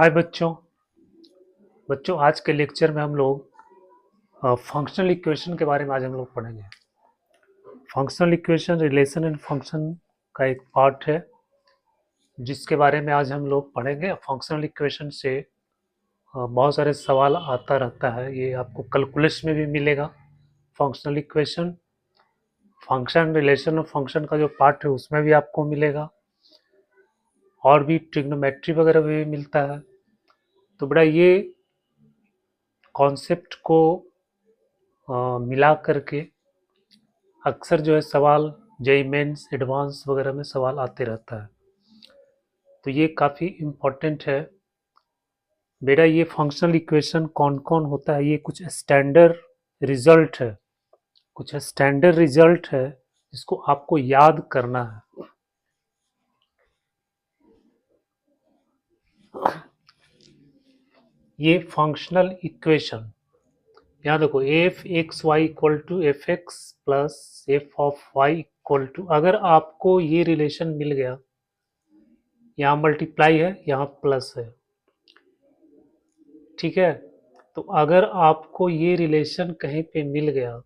हाय बच्चों। आज के लेक्चर में हम लोग फंक्शनल इक्वेशन के बारे में आज हम लोग पढ़ेंगे। Functional equation relation and function का एक पार्ट है जिसके बारे में आज हम लोग पढ़ेंगे। फंक्शनल इक्वेशन से बहुत सारे सवाल आता रहता है, ये आपको कैलकुलस में भी मिलेगा। फंक्शनल इक्वेशन, फंक्शन, रिलेशन और फंक्शन का जो पार्ट है उसमें भी आपको मिलेगा, और भी ट्रिग्नोमेट्री वगैरह भी मिलता है। तो बड़ा ये कॉन्सेप्ट को मिला करके अक्सर जो है सवाल जेईई मेंस, एडवांस वगैरह में सवाल आते रहता है, तो ये काफ़ी इम्पोर्टेंट है। बेटा ये फंक्शनल इक्वेशन कौन कौन होता है, ये कुछ स्टैंडर्ड रिजल्ट है, कुछ स्टैंडर्ड रिजल्ट है जिसको आपको याद करना है। ये फंक्शनल इक्वेशन, यहाँ देखो F x Y equal to F x plus F of Y equal to, अगर आपको ये रिलेशन मिल गया, यहाँ मल्टीप्लाई है यहाँ प्लस है, ठीक है। तो अगर आपको ये रिलेशन कहीं पे मिल गया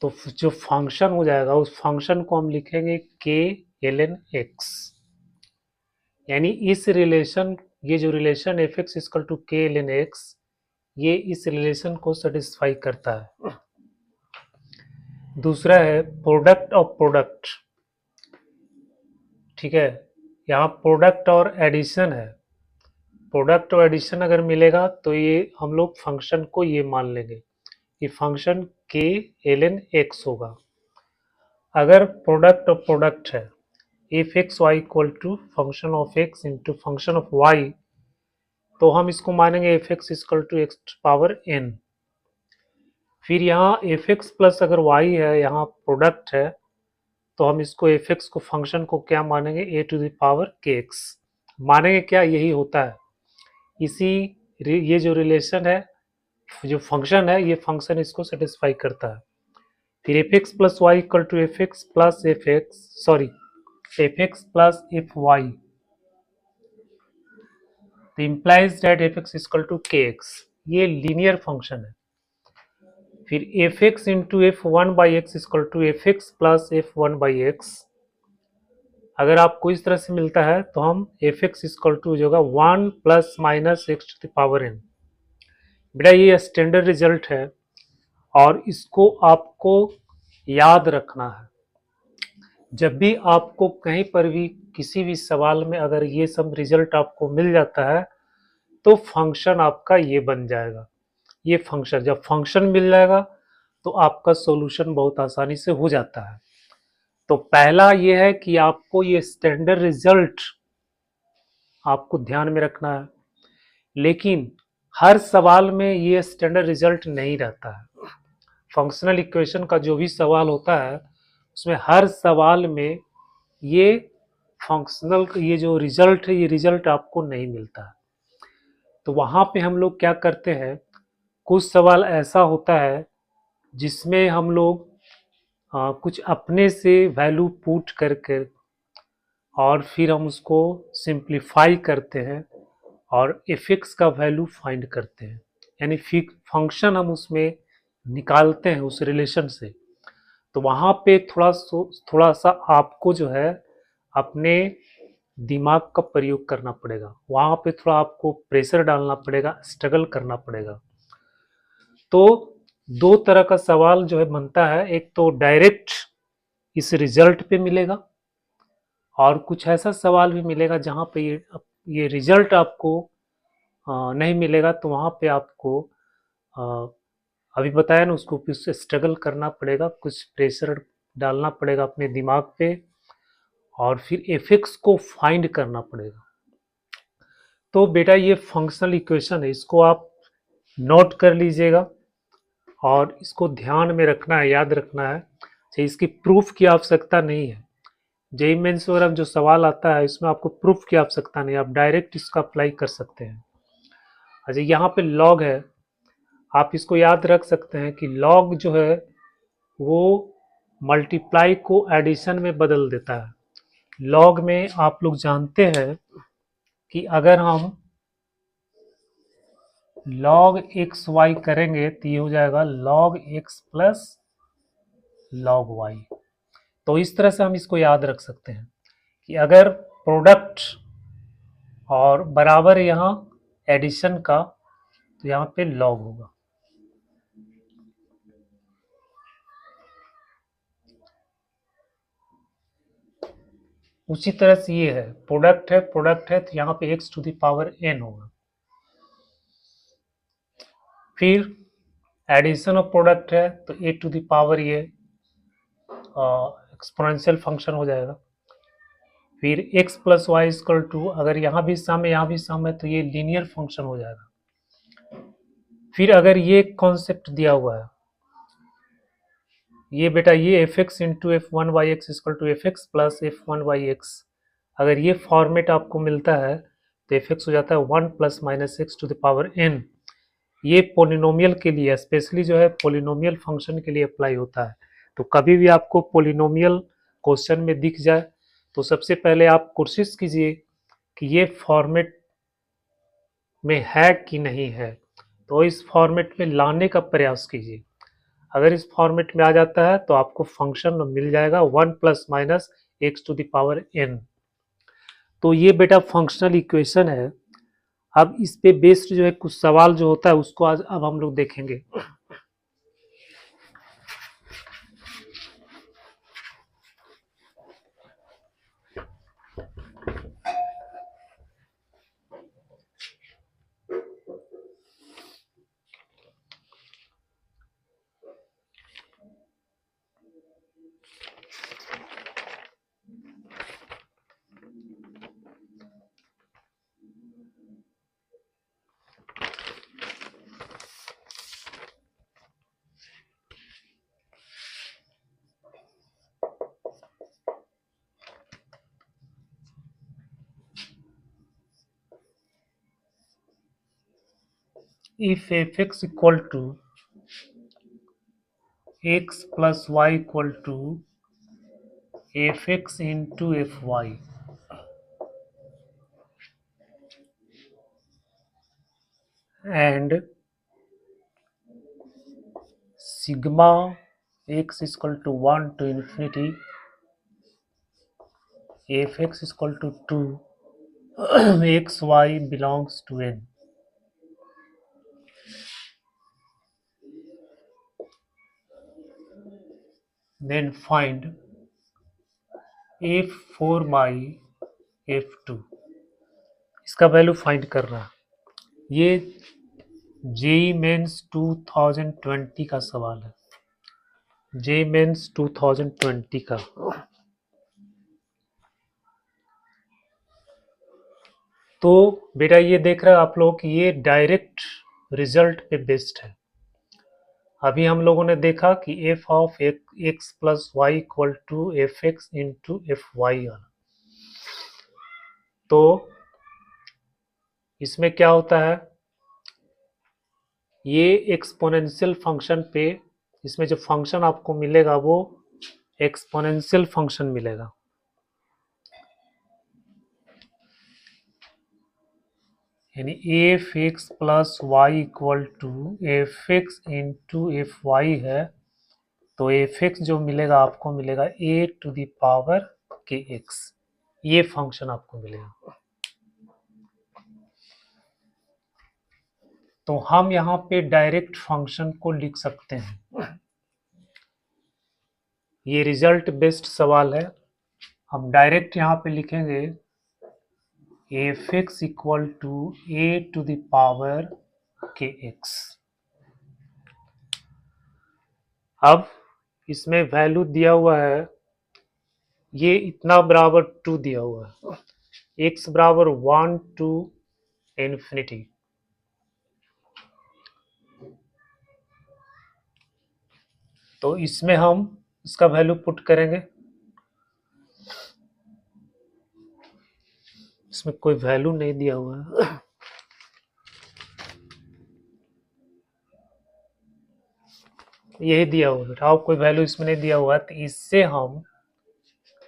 तो जो फंक्शन हो जाएगा उस फंक्शन को हम लिखेंगे के एल एन एक्स, यानी इस रिलेशन, ये जो relation F x equal to K L N X, ये इस रिलेशन को सेटिस्फाई करता है। दूसरा है प्रोडक्ट ऑफ प्रोडक्ट, ठीक है। यहाँ प्रोडक्ट और एडिशन है, प्रोडक्ट और एडिशन अगर मिलेगा तो ये हम लोग फंक्शन को ये मान लेंगे, ये फंक्शन के एल एन एक्स होगा। अगर प्रोडक्ट ऑफ प्रोडक्ट है F x Y equal to function of X into function of Y, तो हम इसको मानेंगे F x equal to X power N. फिर यहाँ एफ एक्स प्लस अगर वाई है, यहाँ प्रोडक्ट है, तो हम इसको एफ एक्स को फंक्शन को क्या मानेंगे, ए टू द पावर के एक्स मानेंगे। क्या यही होता है, इसी ये जो रिलेशन है, जो फंक्शन है, ये फंक्शन इसको सेटिस्फाई करता है। फिर f x plus Y equal to F x plus f x, sorry f x plus f Y, तो implies that f x equal to k x, ये लीनियर फंक्शन है। फिर f x into F one by x equal to F x plus F one by x, अगर आपको इस तरह से मिलता है तो हम एफ एक्स इक्वल टू जो होगा one plus minus x to the power N. बेटा ये स्टैंडर्ड रिजल्ट है और इसको आपको याद रखना है। जब भी आपको कहीं पर भी किसी भी सवाल में अगर ये सब रिजल्ट आपको मिल जाता है तो फंक्शन आपका ये बन जाएगा। ये फंक्शन, जब फंक्शन मिल जाएगा तो आपका सॉल्यूशन बहुत आसानी से हो जाता है। तो पहला ये है कि आपको ये स्टैंडर्ड रिजल्ट आपको ध्यान में रखना है, लेकिन हर सवाल में ये स्टैंडर्ड रिजल्ट नहीं रहता है। फंक्शनल इक्वेशन का जो भी सवाल होता है उसमें हर सवाल में ये फंक्शनल, ये जो रिजल्ट है, ये रिजल्ट आपको नहीं मिलता है। तो वहाँ पे हम लोग क्या करते हैं, कुछ सवाल ऐसा होता है जिसमें हम लोग कुछ अपने से वैल्यू पुट करके और फिर हम उसको सिंप्लीफाई करते हैं और एफ एक्स का वैल्यू फाइंड करते हैं, यानी फंक्शन हम उसमें निकालते हैं उस रिलेशन से। तो वहाँ पे थोड़ा सा आपको जो है अपने दिमाग का प्रयोग करना पड़ेगा, वहाँ पे थोड़ा आपको प्रेशर डालना पड़ेगा, स्ट्रगल करना पड़ेगा। तो दो तरह का सवाल जो है बनता है, एक तो डायरेक्ट इस रिजल्ट पे मिलेगा और कुछ ऐसा सवाल भी मिलेगा जहाँ पे ये रिजल्ट आपको नहीं मिलेगा, तो वहाँ पे आपको अभी बताया ना, उसको फिर से स्ट्रगल करना पड़ेगा, कुछ प्रेशर डालना पड़ेगा अपने दिमाग पे और फिर एफेक्ट्स को फाइंड करना पड़ेगा। तो बेटा ये फंक्शनल इक्वेशन है, इसको आप नोट कर लीजिएगा और इसको ध्यान में रखना है, याद रखना है। इसकी प्रूफ की आवश्यकता नहीं है। जेईई मेंस वगैरह जो सवाल आता है इसमें आपको प्रूफ की आवश्यकता नहीं, आप डायरेक्ट इसका अप्लाई कर सकते हैं। अच्छा यहाँ पे लॉग है, आप इसको याद रख सकते हैं कि लॉग जो है वो मल्टीप्लाई को एडिशन में बदल देता है। लॉग में आप लोग जानते हैं कि अगर हम log एक्स वाई करेंगे तो ये हो जाएगा log X plus log Y. तो इस तरह से हम इसको याद रख सकते हैं कि अगर प्रोडक्ट और बराबर यहाँ एडिशन का तो यहाँ पे log होगा। उसी तरह से ये है, प्रोडक्ट है तो यहाँ पे x to the power n होगा। फिर एडिशन ऑफ प्रोडक्ट है तो a टू द पावर ये एक्सपोनेंशियल फंक्शन हो जाएगा। फिर x plus Y equal to, अगर यहाँ भी सम है यहाँ भी सम है तो ये लीनियर फंक्शन हो जाएगा। फिर अगर ये कॉन्सेप्ट दिया हुआ है, ये बेटा ये F x into F one Y X equal to F x plus F one Y X, अगर ये फॉर्मेट आपको मिलता है तो एफ एक्स हो जाता है one plus minus x to the power N. ये पोलिनोमियल के लिए, स्पेशली जो है पोलिनोमियल फंक्शन के लिए अप्लाई होता है। तो कभी भी आपको पोलिनोमियल क्वेश्चन में दिख जाए तो सबसे पहले आप कोशिश कीजिए कि ये फॉर्मेट में है कि नहीं है, तो इस फॉर्मेट में लाने का प्रयास कीजिए। अगर इस फॉर्मेट में आ जाता है तो आपको फंक्शन मिल जाएगा one plus minus x to the power N. तो ये बेटा फंक्शनल इक्वेशन है। अब इस पे बेस्ड जो है कुछ सवाल जो होता है उसको आज अब हम लोग देखेंगे। If fx equal to x plus y equal to fx into fy and sigma x is equal to 1 to infinity fx is equal to 2 xy belongs to n, then find f4 by f2। इसका value find कर रहा है। ये JEE mains 2020 का सवाल है, JEE mains 2020 का। तो बेटा ये देख रहे हैं आप लोग कि ये डायरेक्ट रिजल्ट पे बेस्ड है। अभी हम लोगों ने देखा कि F of X plus Y equal to F x into F Y. तो इसमें क्या होता है, ये एक्सपोनेंशियल फंक्शन पे, इसमें जो फंक्शन आपको मिलेगा वो एक्सपोनेंशियल फंक्शन मिलेगा। यानी F x plus Y equal to F x into F Y है, तो एफ एक्स जो मिलेगा आपको मिलेगा ए टू द पावर के एक्स, ये फंक्शन आपको मिलेगा। तो हम यहाँ पे डायरेक्ट फंक्शन को लिख सकते हैं। ये रिजल्ट बेस्ड सवाल है, हम डायरेक्ट यहाँ पे लिखेंगे F x equal to A to the power के एक्स। अब इसमें वैल्यू दिया हुआ है, ये इतना बराबर 2 दिया हुआ है, x बराबर 1 टू इन्फिनिटी। तो इसमें हम इसका वैल्यू पुट करेंगे, इसमें कोई वैल्यू नहीं दिया हुआ है। यही दिया हुआ है, कोई वैल्यू इसमें नहीं दिया हुआ है, तो इससे हम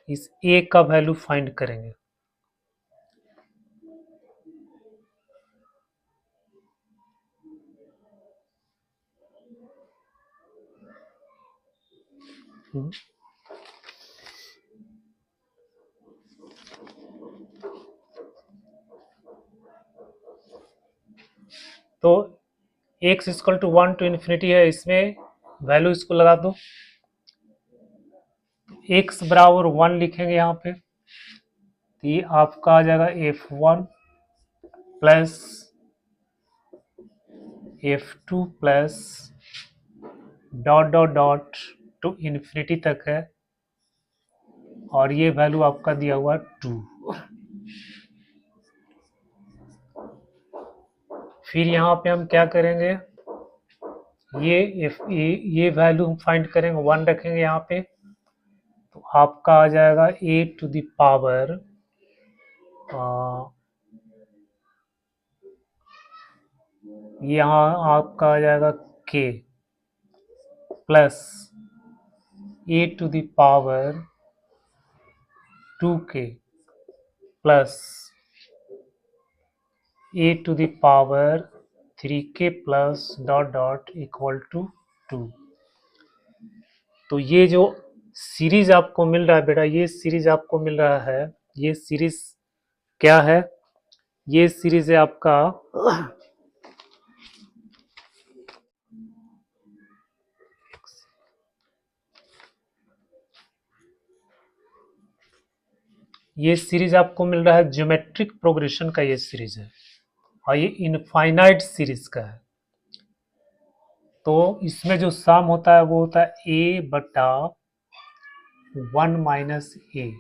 इस a का वैल्यू फाइंड करेंगे। तो x equal to 1 to infinity है, इसमें वैल्यू इसको लगा दो। x बराबर 1 लिखेंगे यहाँ पे, तो ये आपका आ जाएगा f1 plus f2 plus dot dot dot to infinity तक है, और ये वैल्यू आपका दिया हुआ 2। फिर यहाँ पे हम क्या करेंगे, ये वैल्यू हम फाइंड करेंगे, 1 रखेंगे यहाँ पे, तो आपका आ जाएगा a टू द पावर यहाँ आपका आ जाएगा k plus a to the power 2k plus a to the power 3k plus dot dot equal to 2। तो ये जो सीरीज आपको मिल रहा है बेटा, ये सीरीज आपको मिल रहा है, ये सीरीज क्या है, ये सीरीज है आपका ये सीरीज आपको मिल रहा है ज्योमेट्रिक प्रोग्रेशन का, ये सीरीज है, और ये इनफाइनाइट सीरीज का है। तो इसमें जो सम होता है वो होता है a बटा 1 माइनस ए।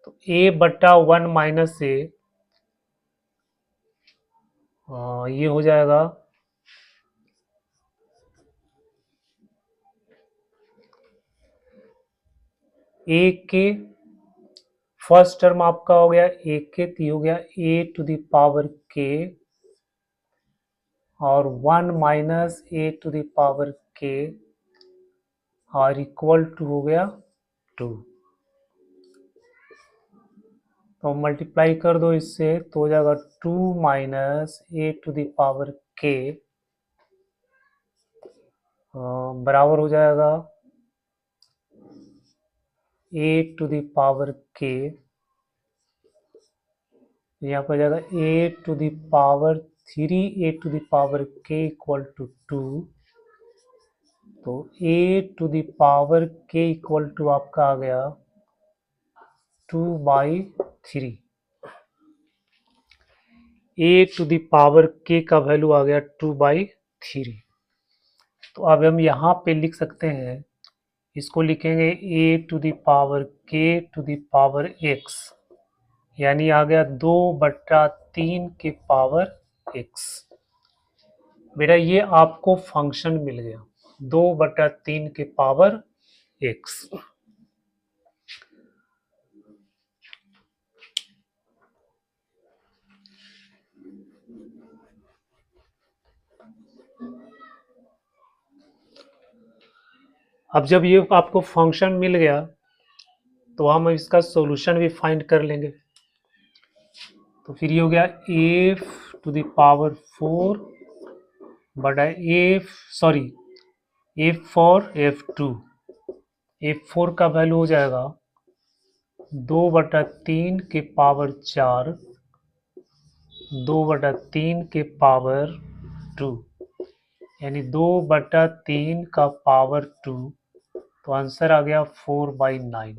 तो a बटा 1 माइनस ए ये हो जाएगा a के फर्स्ट टर्म आपका हो गया a के, तो हो गया a to the power k और 1 minus a to the power k और इक्वल टू हो गया 2। तो मल्टीप्लाई कर दो इससे, तो हो जाएगा 2 minus a to the power k बराबर हो जाएगा a to the power k, यहाँ पर जाएगा a to the power 3 a to the power k equal to 2। तो a to the power k equal to आपका आ गया 2/3। a to the power k का वैल्यू आ गया 2/3। तो अब हम यहाँ पे लिख सकते हैं, इसको लिखेंगे a to the power k to the power x, यानी आ गया 2/3 के पावर x। बेटा ये आपको फंक्शन मिल गया 2/3 के पावर x। अब जब ये आपको फंक्शन मिल गया तो हम इसका सॉल्यूशन भी फाइंड कर लेंगे। तो फिर ये हो गया f टू द पावर 4 बटा f फॉर f2, f4 का वैल्यू हो जाएगा 2/3 के पावर 4, 2/3 के पावर 2, यानी 2/3 का पावर 2। तो आंसर आ गया 4/9।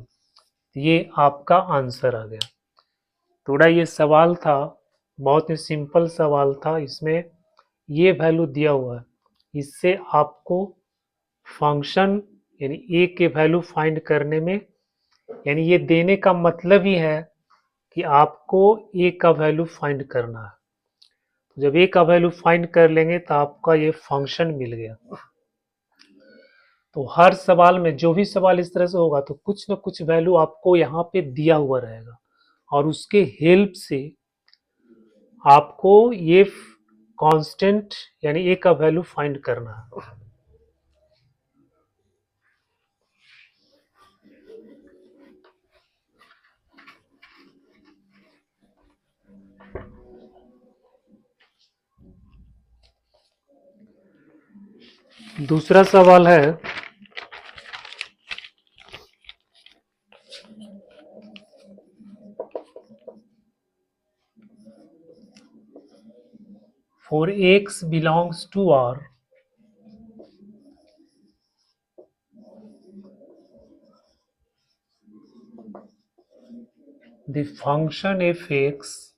ये आपका आंसर आ गया। थोड़ा ये सवाल था, बहुत ही सिंपल सवाल था, इसमें ये वैल्यू दिया हुआ है, इससे आपको फंक्शन यानी a के वैल्यू फाइंड करने में, यानी ये देने का मतलब ही है कि आपको a का वैल्यू फाइंड करना है। तो जब a का वैल्यू फाइंड कर लेंगे तो आपका ये फंक्शन मिल गया। तो हर सवाल में, जो भी सवाल इस तरह से होगा, तो कुछ ना कुछ वैल्यू आपको यहाँ पे दिया हुआ रहेगा, और उसके हेल्प से आपको ये कांस्टेंट यानी a का वैल्यू फाइंड करना है। दूसरा सवाल है for x belongs to R, the function fx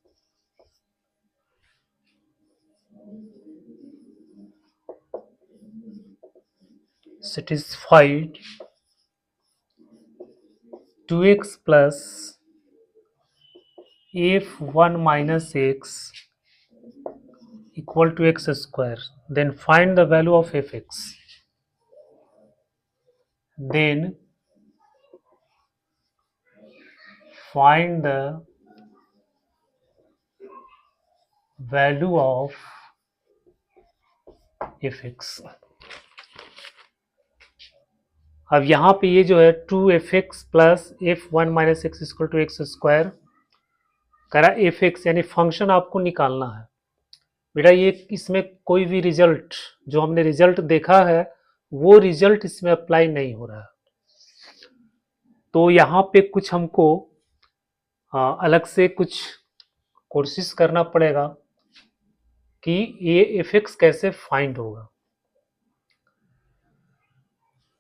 satisfied 2x plus f1 minus x equal to x square. Then find the value of fx. Then find the value of fx. अब यहाँ पे ये जो है 2fx plus f1 minus X equal to X square करा fx यानी function आपको निकालना है बेटा। ये इसमें कोई भी रिजल्ट जो हमने रिजल्ट देखा है वो रिजल्ट इसमें अप्लाई नहीं हो रहा है। तो यहाँ पे कुछ हमको अलग से कुछ कोशिश करना पड़ेगा कि ये fx कैसे फाइंड होगा।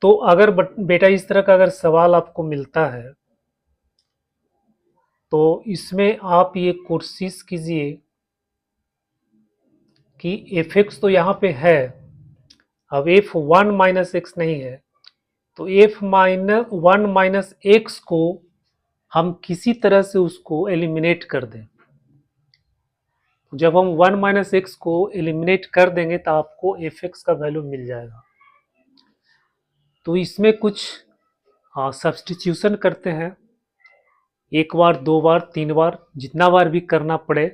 तो अगर बेटा इस तरह का अगर सवाल आपको मिलता है तो इसमें आप ये कोशिश कीजिए कि fx तो यहाँ पे है, अब f1 माइनस एक्स नहीं है तो f1 माइनस एक्स को हम किसी तरह से उसको एलिमिनेट कर दें। जब हम 1 माइनस एक्स को एलिमिनेट कर देंगे तो आपको fx का वैल्यू मिल जाएगा। तो इसमें कुछ सब्स्टिट्यूशन करते हैं, एक बार, दो बार, तीन बार, जितना बार भी करना पड़े।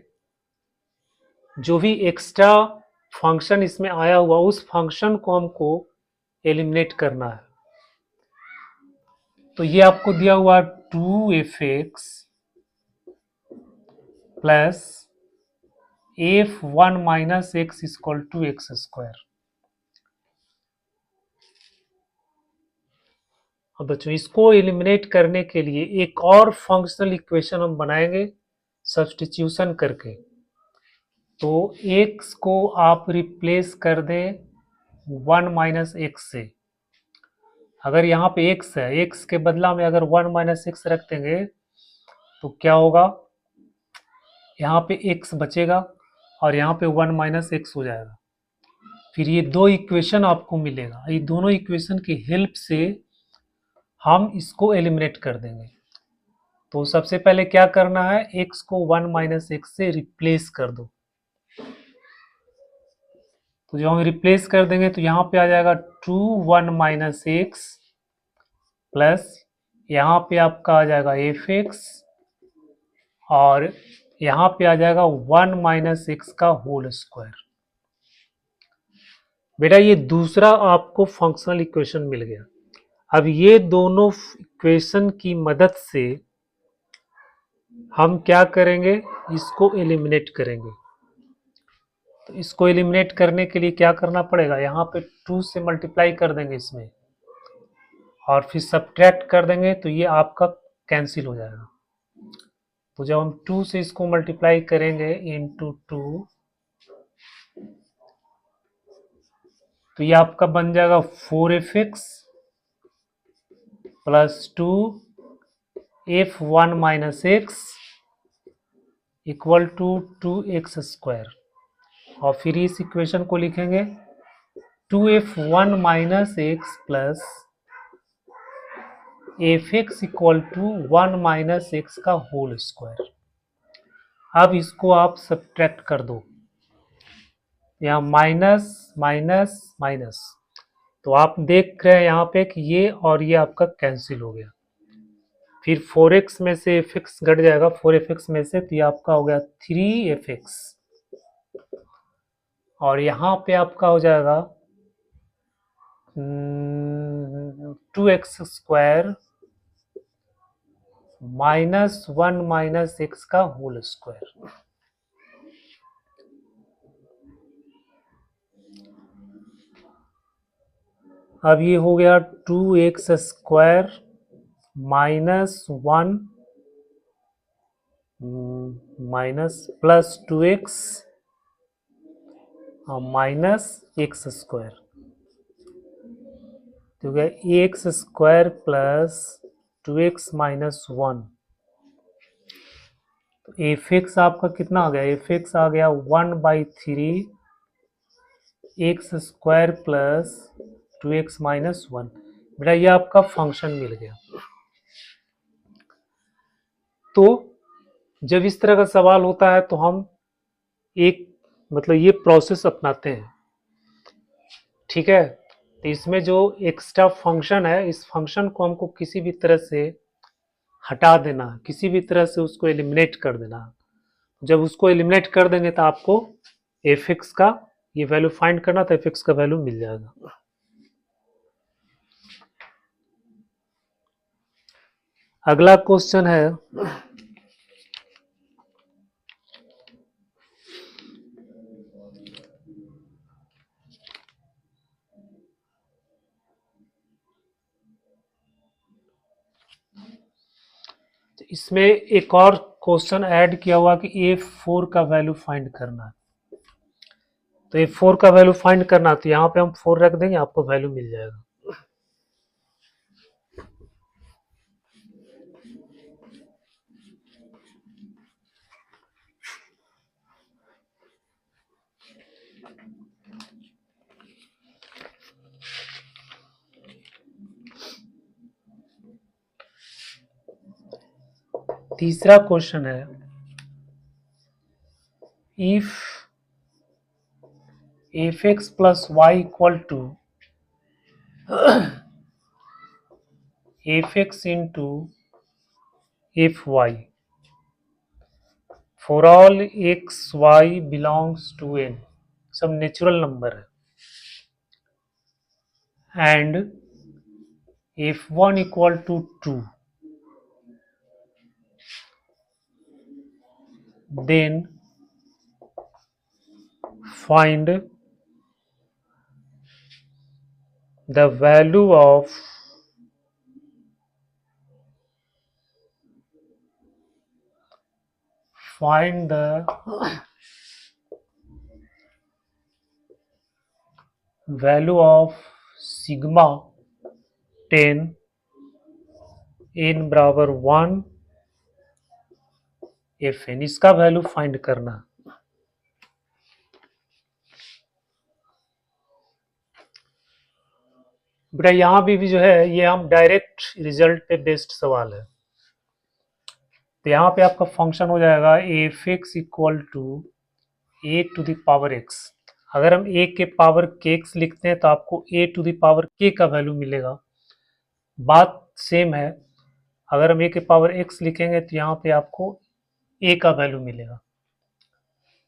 जो भी एक्स्ट्रा फंक्शन इसमें आया हुआ उस फंक्शन को हमको एलिमिनेट करना है। तो ये आपको दिया हुआ 2fx plus f1 minus X equal to X square. अब बच्चों इसको एलिमिनेट करने के लिए एक और फंक्शनल इक्वेशन हम बनाएंगे सब्स्टिट्यूशन करके। तो x को आप रिप्लेस कर दें 1 माइनस एक्स से। अगर यहाँ पे x है, x के बदला में अगर 1 माइनस एक्स रख देंगे तो क्या होगा, यहाँ पे x बचेगा और यहाँ पे 1 माइनस एक्स हो जाएगा। फिर ये दो इक्वेशन आपको मिलेगा, ये दोनों इक्वेशन की हेल्प से हम इसको एलिमिनेट कर देंगे। तो सबसे पहले क्या करना है, x को 1 माइनस एक्स से रिप्लेस कर दो। तो जब हम रिप्लेस कर देंगे तो यहाँ पे आ जाएगा 2 1 माइनस एक्स प्लस यहाँ पे आपका आ जाएगा fx और यहाँ पे आ जाएगा 1 माइनस एक्स का होल स्क्वायर। बेटा ये दूसरा आपको फंक्शनल इक्वेशन मिल गया। अब ये दोनों इक्वेशन की मदद से हम क्या करेंगे, इसको एलिमिनेट करेंगे। तो इसको एलिमिनेट करने के लिए क्या करना पड़ेगा, यहाँ पे 2 से मल्टीप्लाई कर देंगे इसमें और फिर सब्ट्रैक्ट कर देंगे तो ये आपका कैंसिल हो जाएगा। तो जब हम 2 से इसको मल्टीप्लाई करेंगे इंटू 2 तो ये आपका बन जाएगा 4fx plus 2 f1 minus X equal to 2x square. और फिर इस इक्वेशन को लिखेंगे 2f1 minus X plus fx equal to 1 minus X का होल स्क्वायर। अब इसको आप सब्ट्रैक्ट कर दो, यहाँ माइनस माइनस माइनस, तो आप देख रहे हैं यहाँ पे कि ये और ये आपका कैंसिल हो गया। फिर 4x में से fx घट जाएगा, 4fx में से, तो ये आपका हो गया 3fx और यहाँ पे आपका हो जाएगा 2x square minus 1 minus X का होल स्क्वायर। अब ये हो गया 2x square minus 1 minus plus 2x minus x square, तो गया x square plus 2x minus 1। तो एफ एक्स आपका कितना आ गया, एफ एक्स आ गया 1/3 x square plus 2x minus 1। बेटा ये आपका फंक्शन मिल गया। तो जब इस तरह का सवाल होता है तो हम एक मतलब ये प्रोसेस अपनाते हैं, ठीक है। तो इसमें जो एक्स्ट्रा फंक्शन है, इस फंक्शन को हमको किसी भी तरह से हटा देना, किसी भी तरह से उसको एलिमिनेट कर देना। जब उसको एलिमिनेट कर देंगे तो आपको एफ एक्स का ये वैल्यू फाइंड करना, तो एफ एक्स का वैल्यू मिल जाएगा। अगला क्वेश्चन है इसमें एक और क्वेश्चन ऐड किया हुआ कि F4 का वैल्यू फाइंड करना है। तो F4 का वैल्यू फाइंड करना, तो यहाँ पे हम 4 रख देंगे, आपको वैल्यू मिल जाएगा। तीसरा क्वेश्चन है, if fx plus y equal to fx into fy for all x y belongs to n, सब नेचुरल नंबर है, and f1 equal to 2, then find the value of sigma 10 n बराबर 1 fn, इसका value find करना। बेटा यहाँ भी जो है ये हम डायरेक्ट रिजल्ट पे बेस्ड सवाल है। तो यहाँ पे आपका फंक्शन हो जाएगा F x equal to A to the power X. अगर हम ए के पावर के एक्स लिखते हैं तो आपको ए टू द पावर के का वैल्यू मिलेगा। बात सेम है, अगर हम ए के पावर एक्स लिखेंगे तो यहाँ पे आपको ए का वैल्यू मिलेगा।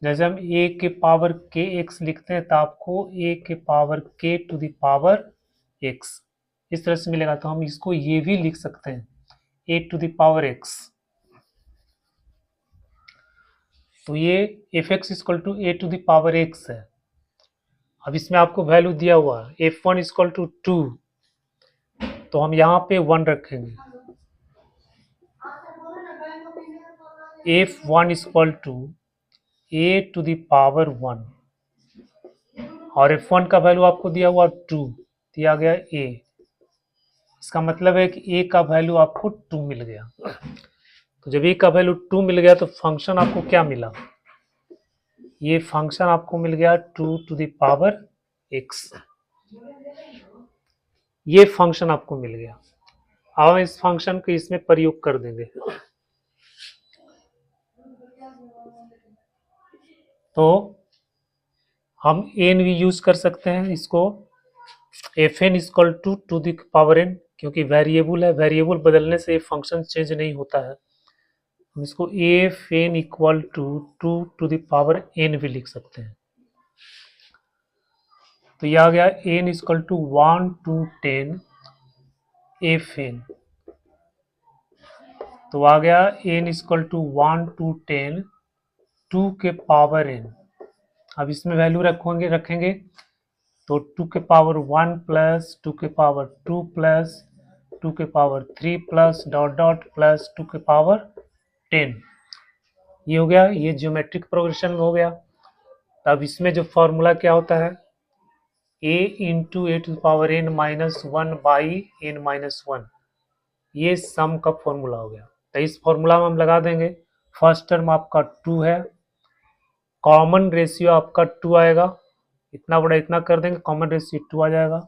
जैसे हम ए के पावर के एक्स लिखते हैं तो आपको ए के पावर के टू द पावर एक्स इस तरह से मिलेगा। तो हम इसको ये भी लिख सकते हैं A to the power X. तो ये F x equal to A to the power X है। अब इसमें आपको वैल्यू दिया हुआ है एफ वन इक्वल टू 2, तो हम यहाँ पे 1 रखेंगे। F one equal to A to the power 1 और एफ वन का वैल्यू आपको दिया हुआ 2, दिया गया ए। इसका मतलब है कि ए का वैल्यू आपको 2 मिल गया। तो जब ए का वैल्यू 2 मिल गया तो फंक्शन आपको क्या मिला, ये फंक्शन आपको मिल गया 2 टू द पावर एक्स, ये फंक्शन आपको मिल गया। अब हम इस फंक्शन को इसमें प्रयोग कर देंगे। तो हम एन भी यूज कर सकते हैं इसको, F N equal to the power N, क्योंकि वेरिएबल है, वेरिएबल बदलने से फंक्शन चेंज नहीं होता है। हम इसको F N equal to 2 to the power N भी लिख सकते हैं। तो यह आ गया N equal to 1 to 10 F N. तो आ गया एन इक्वल टू 1 to 10 2 के पावर एन। अब इसमें वैल्यू रखेंगे तो 2 के पावर 1 प्लस 2 के पावर 2 प्लस 2 के power 3 plus dot dot plus 2 के पावर 10। ये हो गया, ये ज्योमेट्रिक प्रोग्रेशन में हो गया। तब इसमें जो फॉर्मूला क्या होता है, a into A to power n minus one by n minus one, ये सम का फॉर्मूला हो गया। तो इस फॉर्मूला में हम लगा देंगे, फर्स्ट टर्म आपका 2 है, कॉमन रेशियो आपका 2 आएगा, इतना बड़ा इतना कर देंगे, कॉमन रेशियो 2 आ जाएगा,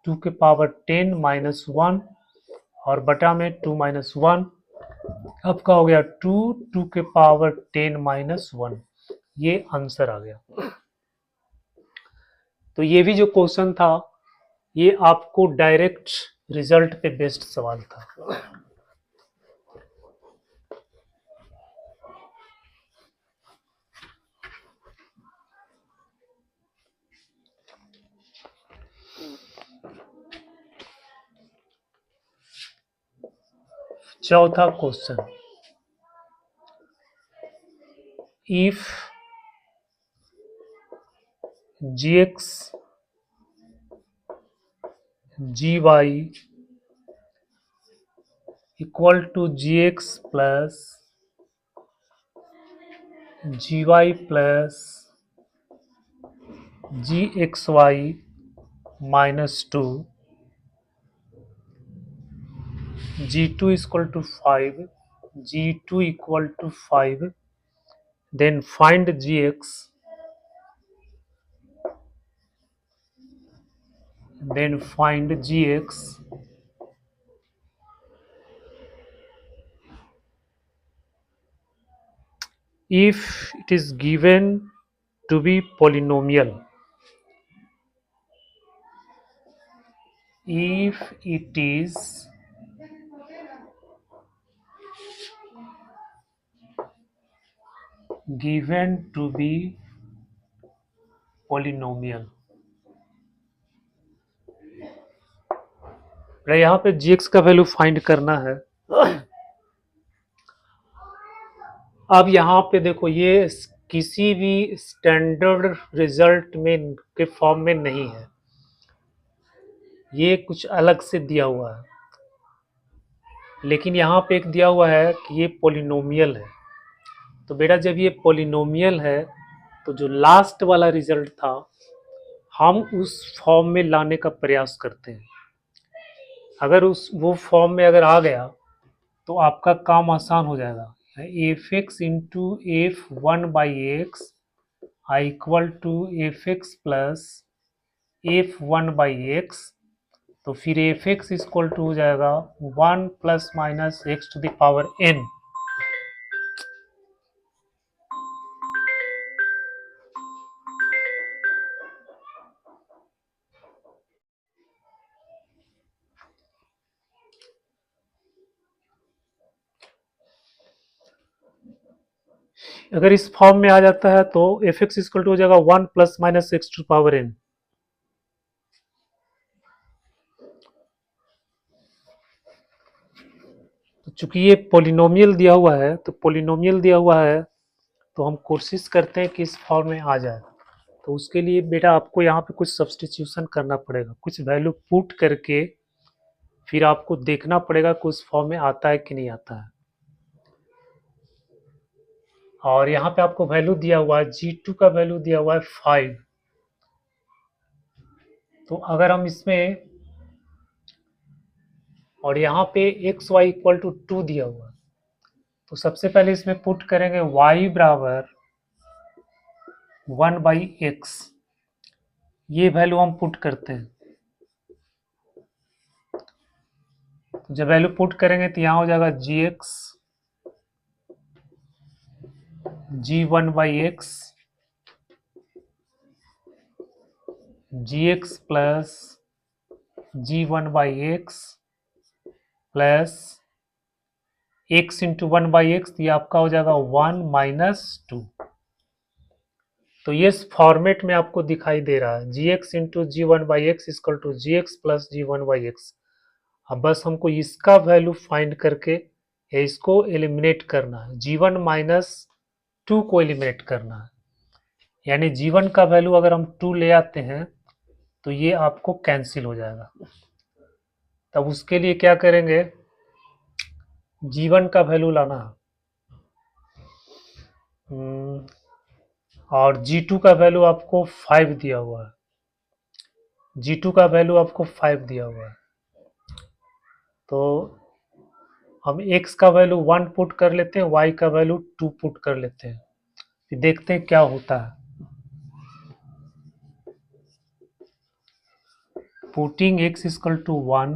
2 के पावर 10 माइनस 1 और बटा में 2 माइनस 1, आपका हो गया 2, 2 के पावर 10 माइनस 1, ये आंसर आ गया। तो ये भी जो क्वेश्चन था ये आपको डायरेक्ट रिजल्ट पे बेस्ड सवाल था। चौथा question, if gx gy equal to gx plus gy plus gxy minus 2, g2 equal to 5, g2 equal to 5, then find gx, then find gx if it is given to be polynomial, if it is given to be polynomial। यहाँ पे gx का value find करना है। अब यहाँ पे देखो ये किसी भी स्टैंडर्ड रिजल्ट में के फॉर्म में नहीं है, ये कुछ अलग से दिया हुआ है, लेकिन यहाँ पे एक दिया हुआ है कि ये पोलिनोमियल है। तो बेटा जब ये पोलिनोमियल है तो जो लास्ट वाला रिजल्ट था हम उस फॉर्म में लाने का प्रयास करते हैं। अगर वो फॉर्म में अगर आ गया तो आपका काम आसान हो जाएगा। F x into F one by x I equal to F x plus F one by x, तो फिर एफ एक्स इक्वल टू हो जाएगा 1 plus minus x to the power n। अगर इस फॉर्म में आ जाता है तो एफ एक्स इक्वल टू हो जाएगा 1 plus minus x to power n। तो चूंकि ये पोलिनोमियल दिया हुआ है तो हम कोशिश करते हैं कि इस फॉर्म में आ जाए। तो उसके लिए बेटा आपको यहाँ पे कुछ सब्स्टिट्यूशन करना पड़ेगा, कुछ वैल्यू पुट करके फिर आपको देखना पड़ेगा कि उस फॉर्म में आता है कि नहीं आता है। और यहाँ पे आपको वैल्यू दिया हुआ है, G2 का वैल्यू दिया हुआ है 5। तो अगर हम इसमें, और यहाँ पे एक्स वाई इक्वल टू 2 दिया हुआ है, तो सबसे पहले इसमें पुट करेंगे y बराबर 1 बाई एक्स, ये वैल्यू हम पुट करते हैं। जब वैल्यू पुट करेंगे तो यहाँ हो जाएगा gx g1 by x gx plus g1 by x plus x into 1 by x, ये आपका हो जाएगा 1 माइनस 2। तो ये इस फॉर्मेट में आपको दिखाई दे रहा है, gx into g one by x equal to g x plus g one by x. अब बस हमको इसका वैल्यू फाइंड करके या इसको एलिमिनेट करना है, g1 माइनस 2 को एलिमिनेट करना है। यानी g1 का वैल्यू अगर हम 2 ले आते हैं तो ये आपको कैंसिल हो जाएगा। तब उसके लिए क्या करेंगे, g1 का वैल्यू लाना है, और g2 का वैल्यू आपको 5 दिया हुआ है, g2 का वैल्यू आपको 5 दिया हुआ है। तो हम x का वैल्यू 1 पुट कर लेते हैं, y का वैल्यू 2 पुट कर लेते हैं, फिर देखते हैं क्या होता है। Putting x equal to 1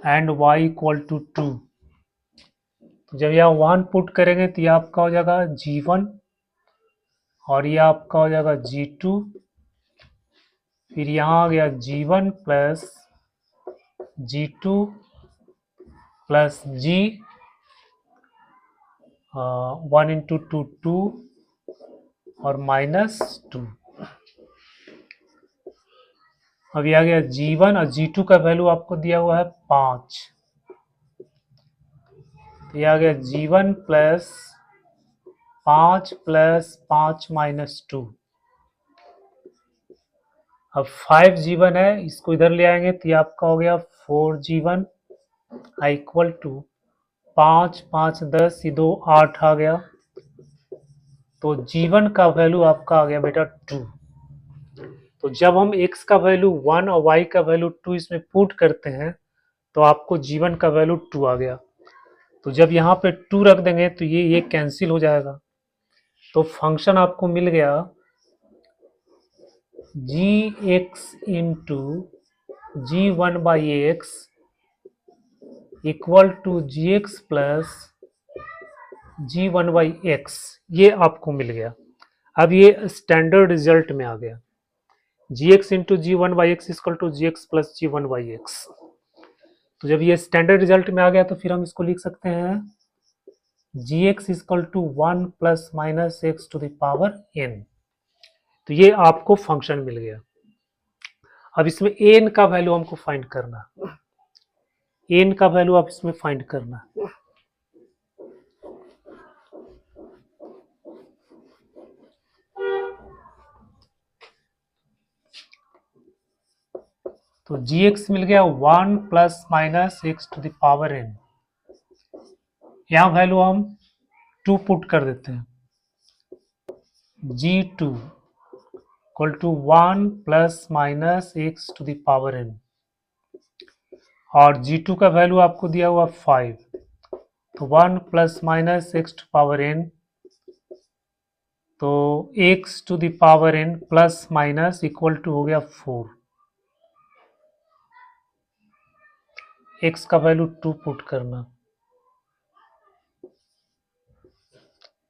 and y equal to 2, तो जब यहाँ 1 पुट करेंगे तो ये आपका हो जाएगा g1 और ये आपका हो जाएगा g2, फिर यहाँ आ गया g1 plus g2 plus g 1 into 2 2 और माइनस 2। अभी आ गया g1 और g2 का वैल्यू आपको दिया हुआ है 5, तो ये आ गया g1 प्लस 5 माइनस 2। अब 5g1 है, इसको इधर ले आएंगे तो ये आपका हो गया 4g1 इक्वल टू 5 5 10, ये 2 8 आ गया, तो g1 का वैल्यू आपका आ गया बेटा 2। तो जब हम x का वैल्यू 1 और y का वैल्यू 2 इसमें पुट करते हैं तो आपको g1 का वैल्यू 2 आ गया। तो जब यहाँ पे 2 रख देंगे तो ये कैंसिल हो जाएगा, तो फंक्शन आपको मिल गया gx into g1 by x equal to g x plus g1 by x, ये आपको मिल गया। अब ये स्टैंडर्ड रिजल्ट में आ गया, gx into g1 by x equal to g x plus g1 by x. तो जब ये स्टैंडर्ड रिजल्ट में आ गया तो फिर हम इसको लिख सकते हैं gx equal to 1 plus minus x to the power n। तो ये आपको फंक्शन मिल गया। अब इसमें n का वैल्यू हमको फाइंड करना, n का वैल्यू आप इसमें फाइंड करना। तो gx मिल गया 1 plus minus x to the power n, यहाँ वैल्यू हम 2 पुट कर देते हैं, g2 equal to 1 plus minus x to the power n, और g2 का वैल्यू आपको दिया हुआ 5, तो 1 plus minus x to power n, तो x to the power n plus minus equal to हो गया 4, x का वैल्यू 2 पुट करना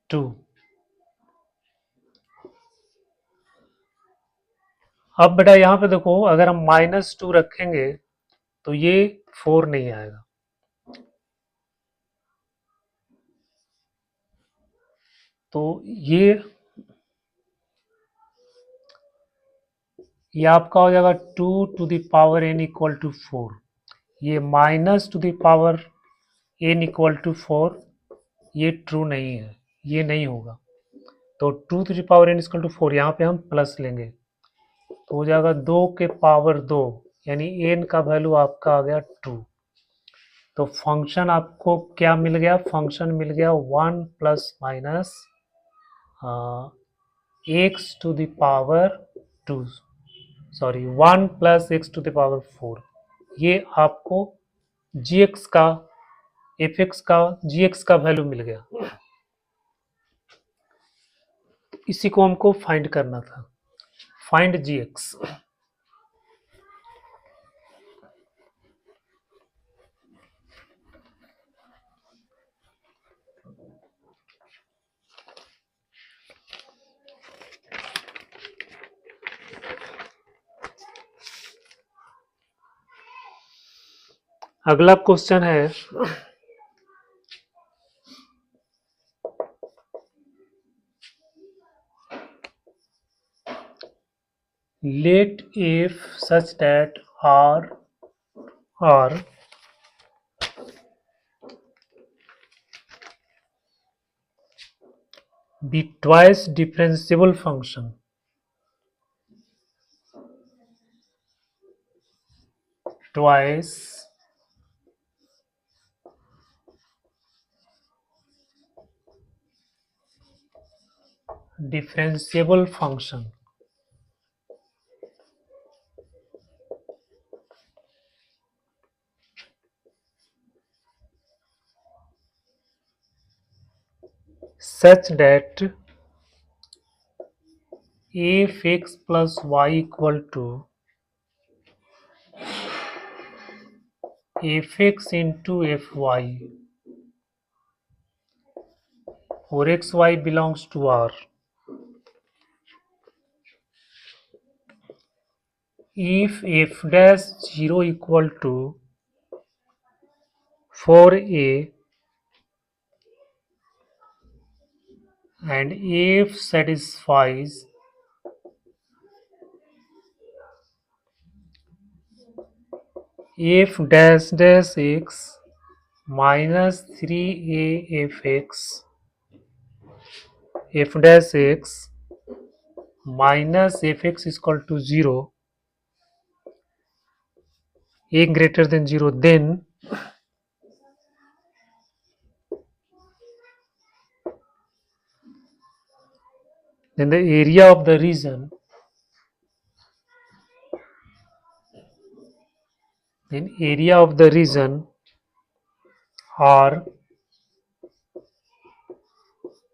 2। अब बेटा यहाँ पे देखो, अगर हम माइनस 2 रखेंगे तो ये 4 नहीं आएगा, तो ये आपका हो जाएगा 2 to the power n equal to 4, ये minus to the power n equal to 4, ये ट्रू नहीं है, ये नहीं होगा। तो 2 to the power n equal to 4, यहाँ पे हम प्लस लेंगे तो हो जाएगा 2 के पावर 2, यानी n का वैल्यू आपका आ गया 2। तो फंक्शन आपको क्या मिल गया, फंक्शन मिल गया 1 plus minus x to the power 2, sorry 1 plus x to the power 4, ये आपको gx का fx का gx का वैल्यू मिल गया। इसी को हमको फाइंड करना था, फाइंड gx। अगला क्वेश्चन है, let f such that r be twice differentiable function, twice differentiable function such that f(x plus y) equal to f(x) into fy, or xy belongs to R. If f dash 0 equal to 4a and if satisfies f dash dash x minus 3a fx f dash x minus fx is equal to 0, a greater than 0, then the area of the region are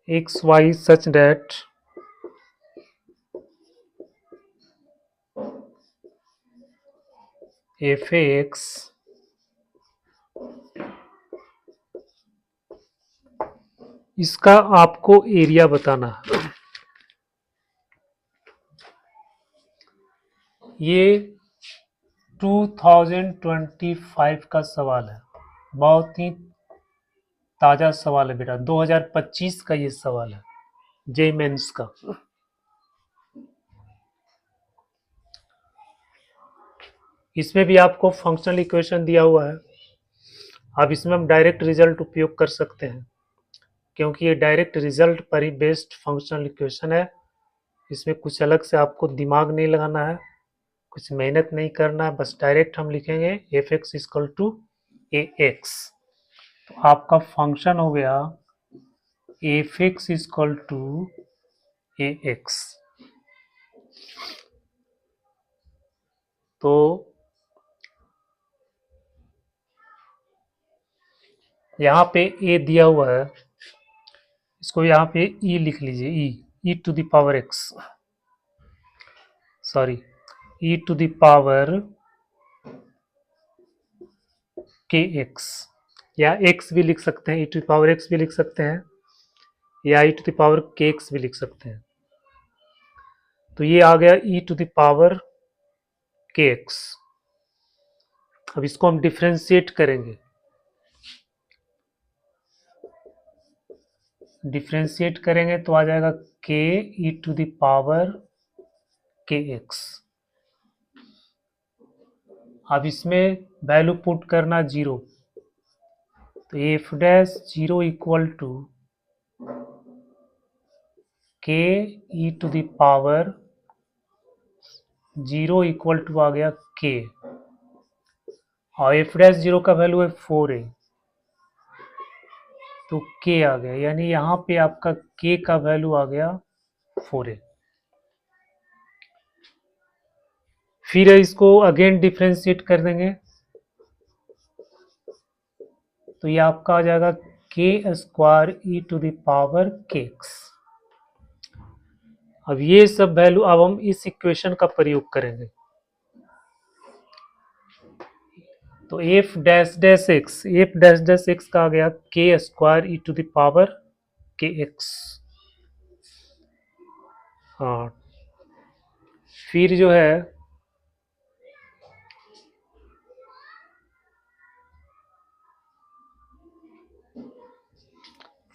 xy such that fx इसका आपको area बताना है। ये 2025 का सवाल है, बहुत ही ताजा सवाल है बेटा, 2025 का ये सवाल है जे मेंस का। इसमें भी आपको फंक्शनल इक्वेशन दिया हुआ है। अब इसमें हम डायरेक्ट रिजल्ट उपयोग कर सकते हैं क्योंकि ये डायरेक्ट रिजल्ट पर ही बेस्ड फंक्शनल इक्वेशन है। इसमें कुछ अलग से आपको दिमाग नहीं लगाना है, कुछ मेहनत नहीं करना है, बस डायरेक्ट हम लिखेंगे F x equal to a x. तो आपका फंक्शन हो गया f x equal to a x. तो यहाँ पे ए दिया हुआ है, इसको यहाँ पे ई लिख लीजिए, e to the power x, sorry e to the power के एक्स, या एक्स भी लिख सकते हैं, e to the power x भी लिख सकते हैं, या ई टू द पावर के एक्स भी लिख सकते हैं। तो ये आ गया ई टू द पावर के एक्स। अब इसको हम डिफ्रेंशिएट करेंगे, डिफ्रेंशिएट करेंगे तो आ जाएगा के ई टू द पावर के एक्स। अब इसमें वैल्यू पुट करना 0, तो f dash 0 equal to k e to the power 0 equal to आ गया के, और एफ डैश 0 का वैल्यू है 4a, तो के आ गया, यानी यहाँ पे आपका के का वैल्यू आ गया 4a। फिर इसको अगेन डिफ्रेंशिएट कर देंगे, तो ये आपका आ जाएगा k square e to the power के एक्स। अब ये सब वैल्यू अब हम इस इक्वेशन का प्रयोग करेंगे, तो एफ डैश डैश एक्स का आ गया k square e to the power के एक्स। हाँ, फिर जो है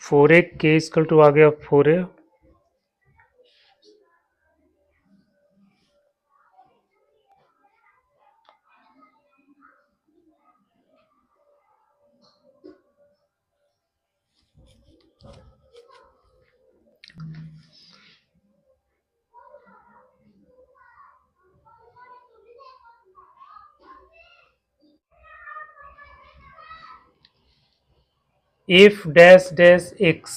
फोर ए के इक्वल टू आ गया 4a, F dash dash x,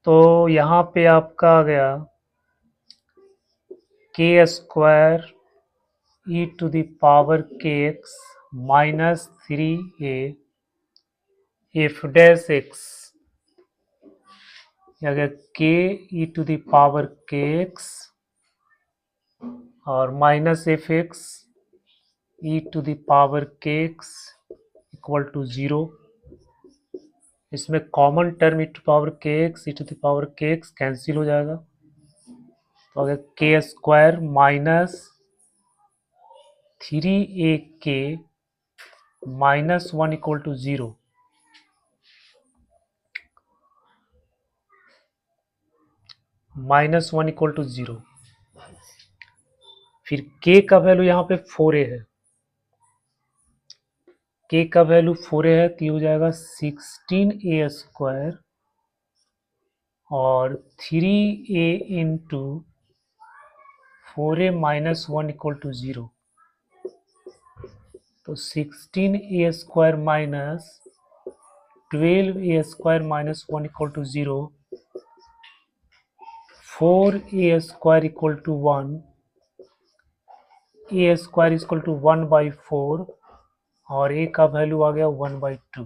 तो यहाँ पे आपका आ गया k square e to the power के x minus 3a f dash x, आ गया k e to the power के एक्स और minus f x e to the power के एक्स इक्वल टू 0। इसमें common term e to power के x e to the power के x cancel हो जाएगा, तो अगर k square minus 3ak minus 1 equal to 0। Minus 1 equal to 0। फिर k का वैल्यू यहाँ पे 4a है, k का वैल्यू 4a है तो ये हो जाएगा 16a स्क्वायर और 3a into 4a minus 1 equal to 0। तो 16a square minus 12a square minus 1 equal to 0, 4a square equal to 1, a square equal to 1/4 और a का वैल्यू आ गया 1/2।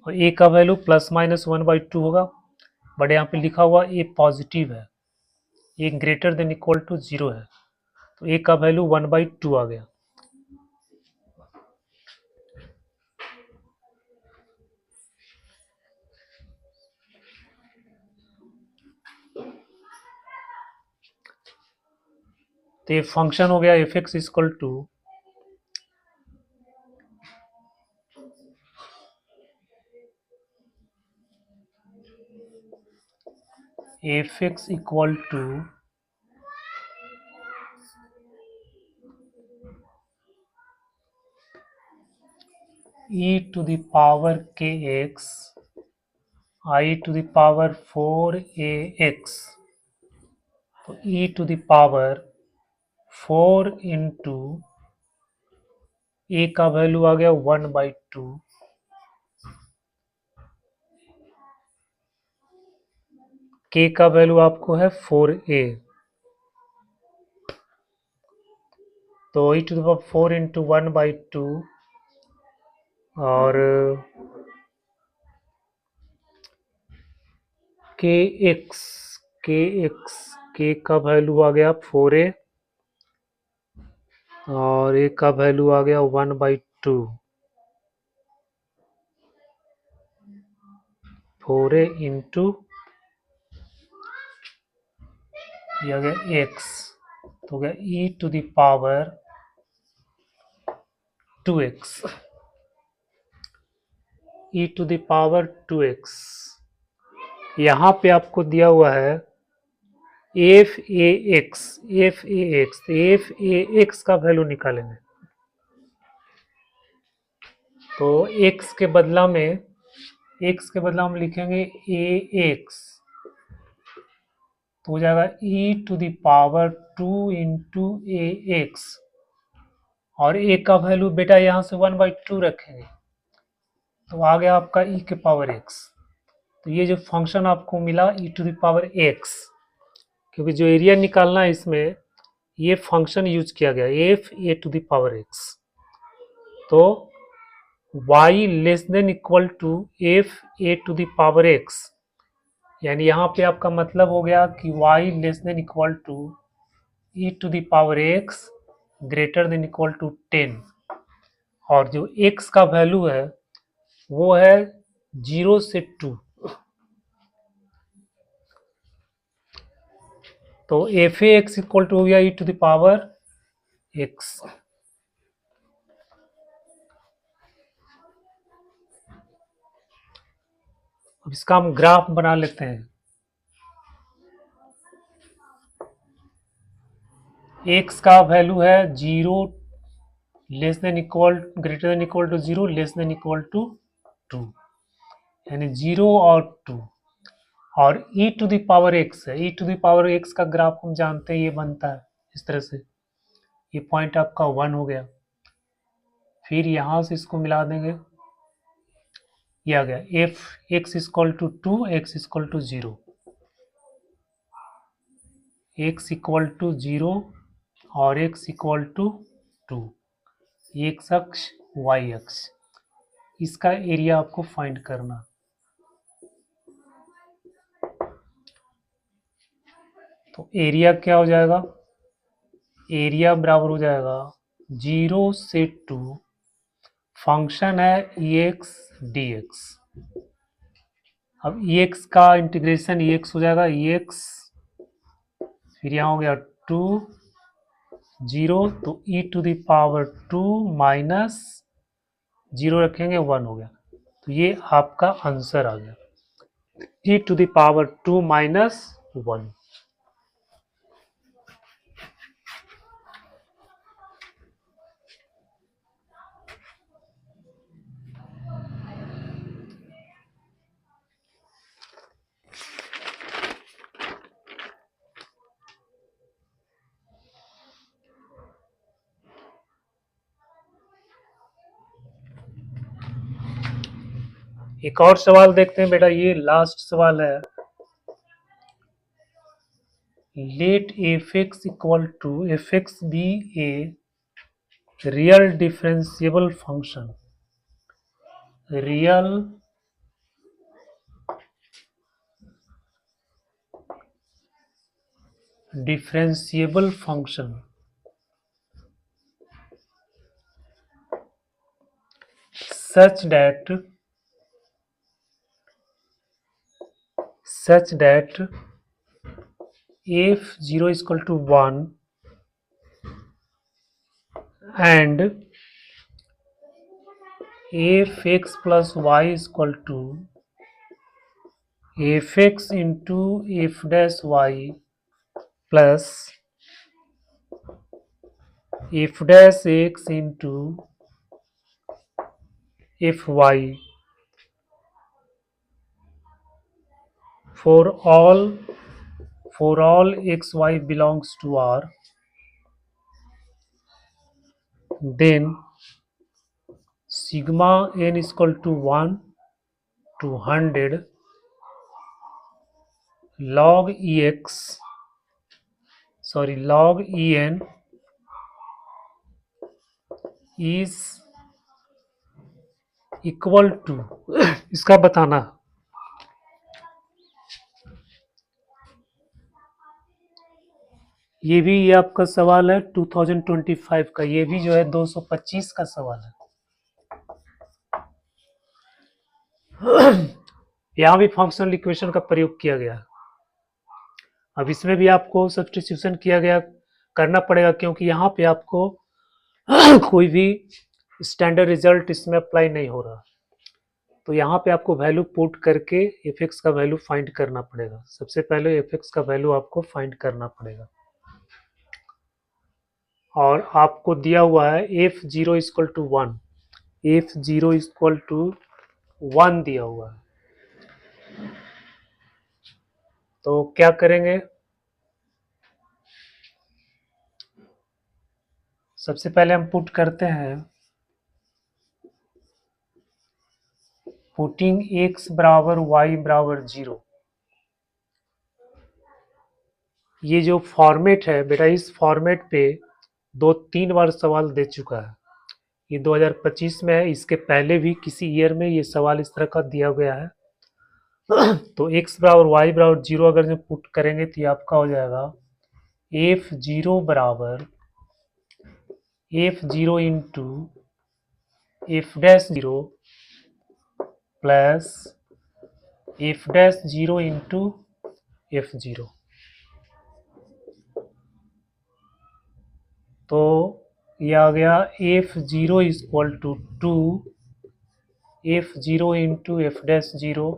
और a का वैल्यू प्लस माइनस 1/2 होगा, बट यहाँ पे लिखा हुआ a पॉजिटिव है, a greater than equal to 0 है, तो a का वैल्यू 1/2 आ गया। तो ये फंक्शन हो गया f x equal to F x equal to e to the power के x i to the power 4ax, तो e to the power 4 into a का वैल्यू आ गया 1/2, के का वैल्यू आपको है 4a, तो e to the power 4 into 1/2 और के एक्स के का वैल्यू आ गया 4a और ए का वैल्यू आ गया 1/2, 4a इंटू ये आ गया एक्स, तो हो गया e to the power 2x, e to the power 2x। यहाँ पे आपको दिया हुआ है एफ ए एक्स का वैल्यू निकालेंगे, तो x के बदला में हम लिखेंगे ए एक्स, तो हो जाएगा e to the power 2 into a x और a का वैल्यू बेटा यहाँ से 1/2 रखेंगे, तो आ गया आपका e के पावर x। तो ये जो फंक्शन आपको मिला e to the power x, क्योंकि जो एरिया निकालना है इसमें ये फंक्शन यूज किया गया f a to the power x, तो y less than equal to f a to the power x, यानी यहाँ पे आपका मतलब हो गया कि y less than equal to e to the power x greater than equal to 10, और जो x का वैल्यू है वो है 0 से 2, तो f a x equal to हो गया e to the power x। अब इसका हम ग्राफ बना लेते हैं। x का वैल्यू है 0 less than equal greater than equal to 0 less than equal to 2, यानी 0 और 2, और e to the power x है, e to the power x का ग्राफ हम जानते हैं ये बनता है इस तरह से, ये पॉइंट आपका 1 हो गया, फिर यहाँ से इसको मिला देंगे ये आ गया f x equal to 2, x equal to 0, x equal to 0 और एक्स इक्वल टू 2, एक्स अक्ष वाई अक्ष, इसका एरिया आपको फाइंड करना। तो एरिया क्या हो जाएगा, एरिया बराबर हो जाएगा 0 से 2, फंक्शन है एक्स डी एक्स। अब एक्स का इंटीग्रेशन एक्स हो जाएगा एक्स, फिर यहाँ हो गया 2 0, तो e to the power 2 minus 0 रखेंगे 1 हो गया। तो ये आपका आंसर आ गया, e to the power 2 minus 1। एक और सवाल देखते हैं बेटा, ये लास्ट सवाल है। Let f x equal to F x be a real differentiable function, real differentiable function such that f 0 is equal to 1 and f x plus y is equal to f x into f dash y plus f dash x into f y for all x y belongs to R, then sigma n is equal to 1 to 100 log en is equal to इसका बताना। ये भी ये आपका सवाल है 2025 का, ये भी जो है 225 का सवाल है। यहाँ भी फंक्शनल इक्वेशन का प्रयोग किया गया। अब इसमें भी आपको सब्स्टिट्यूशन किया गया करना पड़ेगा, क्योंकि यहाँ पे आपको कोई भी स्टैंडर्ड रिजल्ट इसमें अप्लाई नहीं हो रहा। तो यहाँ पे आपको वैल्यू पुट करके एफ एक्स का वैल्यू फाइंड करना पड़ेगा। सबसे पहले एफ एक्स का वैल्यू आपको फाइंड करना पड़ेगा, और आपको दिया हुआ है f 0 equal to 1, f 0 equal to 1 दिया हुआ है। तो क्या करेंगे, सबसे पहले हम पुट करते हैं, पुटिंग x बराबर y बराबर 0। ये जो फॉर्मेट है बेटा, इस फॉर्मेट पे 2-3 बार सवाल दे चुका है। ये 2025 में है, इसके पहले भी किसी ईयर में ये सवाल इस तरह का दिया गया है। तो x बराबर y बराबर 0 अगर जो पुट करेंगे तो ये आपका हो जाएगा f0 बराबर f0 into f dash 0 plus f dash 0 into f0। तो ये आ गया f0 equal to 2 f0 into f dash 0,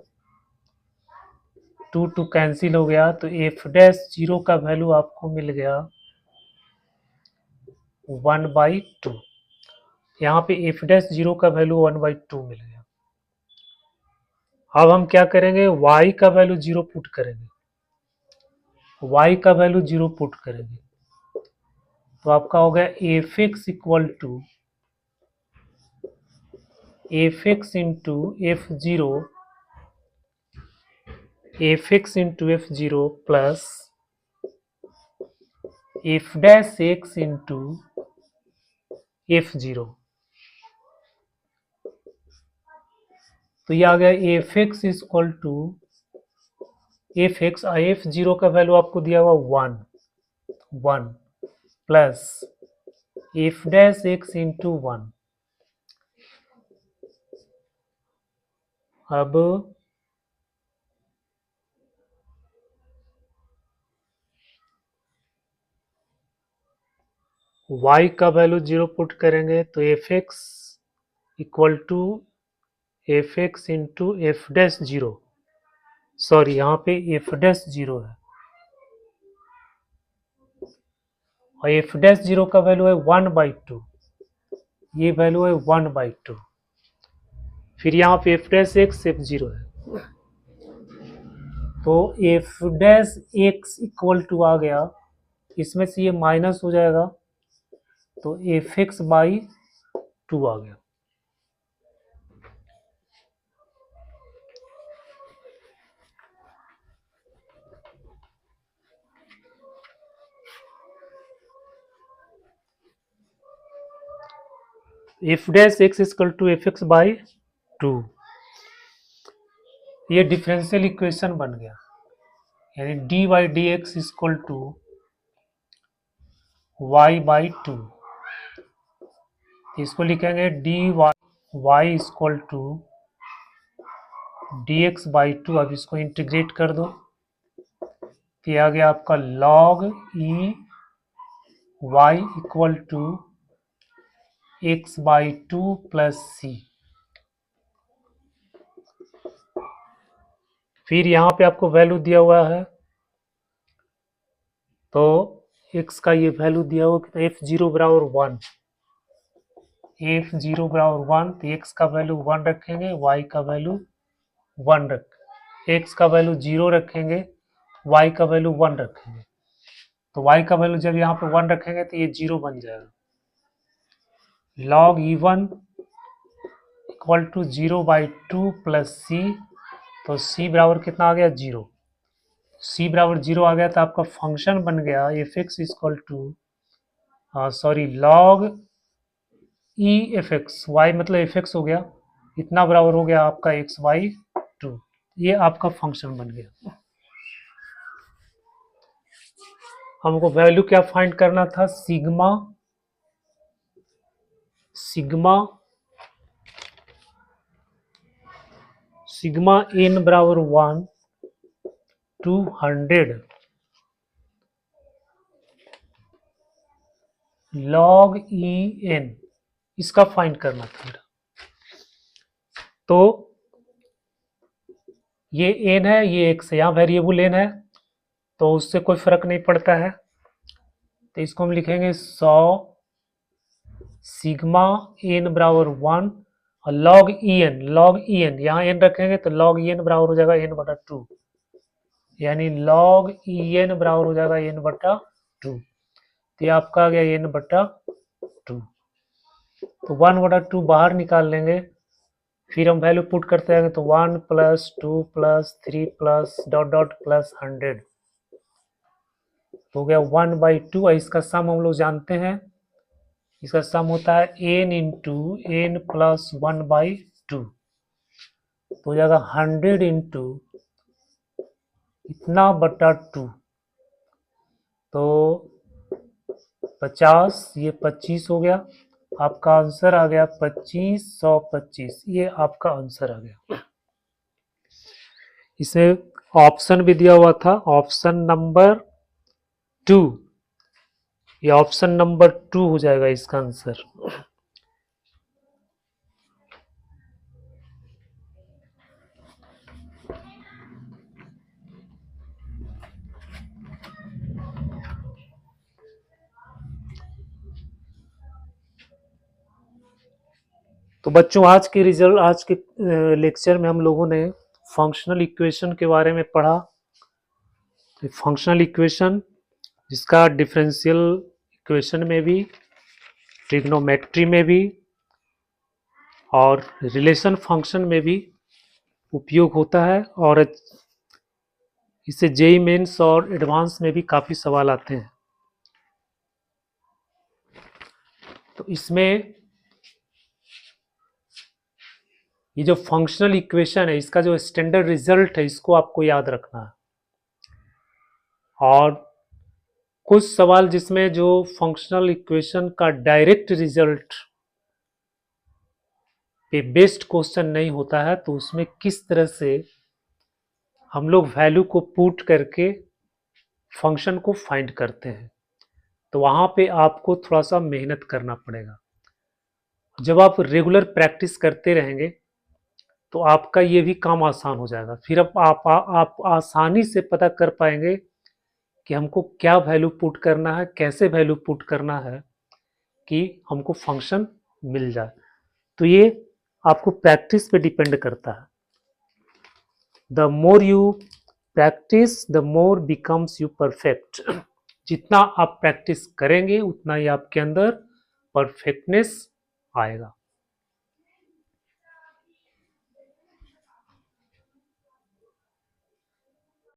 2 cancel हो गया, तो f डैश 0 का वैल्यू आपको मिल गया 1/2। यहाँ पे f डैश 0 का वैल्यू 1/2 मिल गया। अब हम क्या करेंगे, y का वैल्यू 0 पुट करेंगे, y का वैल्यू 0 पुट करेंगे, तो आपका हो गया f x equal to fx into f0 plus f dash x into f0। तो ये आ गया f x equal to F x. f0 का वैल्यू आपको दिया हुआ 1 plus f dash x into 1। अब y का वैल्यू 0 पुट करेंगे तो F x equal to F x into f dash 0। Sorry, यहाँ पे एफ डैश 0 है और एफ डैश 0 का वैल्यू है 1/2। ये वैल्यू है 1/2। फिर यहाँ पे एफ डैश एक्स f0 है, तो f dash x equal to आ गया, इसमें से ये माइनस हो जाएगा तो एफ एक्स बाई 2 आ गया। F dash x equal to F x by 2, ये डिफरेंशियल इक्वेशन बन गया, यानी d y d x equal to y by 2। इसको लिखेंगे d y equal to d x by 2। अब इसको इंटीग्रेट कर दो तो ये आ गया आपका log e y equal to x by 2 plus c. फिर यहाँ पे आपको वैल्यू दिया हुआ है, तो x का ये वैल्यू दिया हुआ कि f0 बराबर 1, f0 बराबर 1, तो x का वैल्यू 1 रखेंगे, y का वैल्यू 1 x का वैल्यू 0 रखेंगे, y का वैल्यू 1 रखेंगे। तो y का वैल्यू जब यहाँ पे 1 रखेंगे तो ये 0 बन जाएगा। log e1 equal to 0/2 plus c, तो c बराबर कितना आ गया 0। c बराबर 0 आ गया तो आपका फंक्शन बन गया f x equal to log e f x, y मतलब एफ एक्स हो गया, इतना बराबर हो गया आपका x/2। ये आपका फंक्शन बन गया। हमको वैल्यू क्या फाइंड करना था, सिग्मा n बराबर 1 to 100 log en, इसका फाइंड करना था मेरा। तो ये n है, ये x है, यहाँ वेरिएबल n है तो उससे कोई फर्क नहीं पड़ता है, तो इसको हम लिखेंगे 100 सिग्मा n बराबर 1 और log en यहाँ n रखेंगे तो log en बराबर हो जाएगा n/2, यानी log en बराबर हो जाएगा n/2। तो ये आपका आ गया n/2। तो 1/2 बाहर निकाल लेंगे, फिर हम वैल्यू पुट करते जाएंगे तो 1 + 2 + 3 प्लस डॉट डॉट प्लस 100 हो गया 1/2। और इसका सम हम लोग जानते हैं, इसका सम होता है n इंटू n प्लस 1/2, तो हो जाएगा 100 इंटू इतना बटा 2, तो 50, ये 25 हो गया। आपका आंसर आ गया 2525, ये आपका आंसर आ गया। इसे ऑप्शन भी दिया हुआ था, ऑप्शन नंबर 2, ये ऑप्शन नंबर 2 हो जाएगा इसका आंसर। तो बच्चों आज के लेक्चर में हम लोगों ने फंक्शनल इक्वेशन के बारे में पढ़ा। तो फंक्शनल इक्वेशन जिसका डिफरेंशियल इक्वेशन में भी, ट्रिग्नोमेट्री में भी और रिलेशन फंक्शन में भी उपयोग होता है, और इससे जेईई मेंस और एडवांस में भी काफ़ी सवाल आते हैं। तो इसमें ये जो फंक्शनल इक्वेशन है, इसका जो स्टैंडर्ड रिजल्ट है, इसको आपको याद रखना है। और कुछ सवाल जिसमें जो फंक्शनल इक्वेशन का डायरेक्ट रिजल्ट पे बेस्ड क्वेश्चन नहीं होता है, तो उसमें किस तरह से हम लोग वैल्यू को पुट करके फंक्शन को फाइंड करते हैं, तो वहाँ पे आपको थोड़ा सा मेहनत करना पड़ेगा। जब आप रेगुलर प्रैक्टिस करते रहेंगे तो आपका ये भी काम आसान हो जाएगा। फिर अब आप आसानी से पता कर पाएंगे कि हमको क्या वैल्यू पुट करना है, कैसे वैल्यू पुट करना है कि हमको फंक्शन मिल जाए। तो ये आपको प्रैक्टिस पे डिपेंड करता है। The more you practice the more becomes you perfect. जितना आप प्रैक्टिस करेंगे उतना ही आपके अंदर परफेक्टनेस आएगा।